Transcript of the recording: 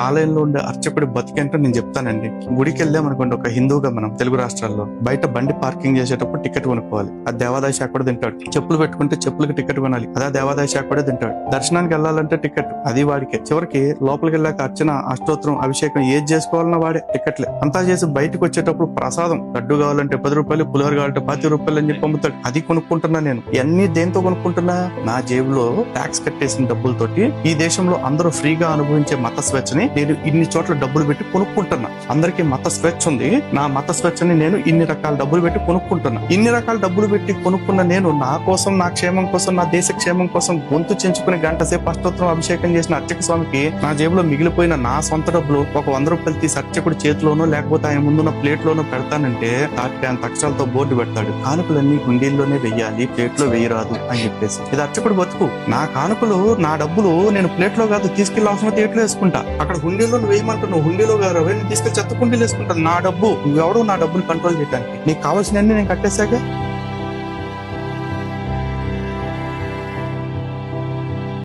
ఆలయంలో ఉండే అర్చకుడి బతికేంటో నేను చెప్తానండి. గుడికి వెళ్ళాం అనుకోండి, ఒక హిందువుగా మనం తెలుగు రాష్ట్రాల్లో బయట బండి పార్కింగ్ చేసేటప్పుడు టికెట్ కొనుక్కోవాలి. అది దేవాదాయ శాఖ కూడా తింటాడు. చెప్పులు పెట్టుకుంటే చెప్పులకి టికెట్ కొనాలి, అదే దేవాదాయ శాఖ కూడా తింటాడు. దర్శనానికి వెళ్ళాలంటే టికెట్, అది వాడికే. చివరికి లోపలికి వెళ్ళాక అర్చన, అష్టోత్తరం, అభిషేకం ఏది చేసుకోవాలన్నా వాడే టికెట్లే. అంతా చేసి బయటకు వచ్చేటప్పుడు ప్రసాదం, లడ్డు కావాలంటే 10 రూపాయలు, పులిహోర కావాలంటే 10 రూపాయలు అని చెప్పి అమ్ముతాడు. అది కొనుక్కుంటున్నా నేను. ఇవన్నీ దేంతో కొనుక్కుంటున్నా? నా జేబులో ట్యాక్స్ కట్టేసిన డబ్బులతోటి ఈ దేశంలో అందరూ ఫ్రీగా అనుభవించే మత స్వేచ్ఛని నేను ఇన్ని చోట్ల డబ్బులు పెట్టి కొనుక్కుంటున్నా. అందరికీ మత స్వేచ్ఛ ఉంది, నా మత స్వేచ్ఛని నేను ఇన్ని రకాల డబ్బులు పెట్టి కొనుక్కుంటున్నా. ఇన్ని రకాల డబ్బులు పెట్టి కొనుక్కున్న నేను నా కోసం, నా క్షేమం కోసం, నా దేశ క్షేమం కోసం గొంతు చెంచుకుని గంట సేపు అష్టోత్తరం అభిషేకం చేసిన అర్చక స్వామికి నా జేబులో మిగిలిపోయిన నా సొంత డబ్బులు ఒక 100 రూపాయలు తీసి అర్చకుడి చేతిలోనో లేకపోతే ఆయన ముందున్న ప్లేట్ లోనో పెడతానంటే తాటి అంత అక్షరాలతో బోర్డు పెడతాడు, కానుకలన్నీ హుండీల్లోనే వెయ్యాలి, ప్లేట్ లో వేయరాదు అని చెప్పేసి. ఇది అర్చకుడు బతుకు. నా కానుకలు, నా డబ్బులు నేను ప్లేట్ లో కాదు తీసుకెళ్లి అవసరం ప్లేట్లో వేసుకుంటా. అక్కడ హుండీలో వేయమంటున్నావు, హుండీలో కాదు తీసుకెళ్లి చెత్త కుండీలు వేసుకుంటాను. నా డబ్బు, నువ్వెవడు నా డబ్బుని కంట్రోల్ చేయడానికి? నీకు కావాల్సినవన్నీ నేను కట్టేశాక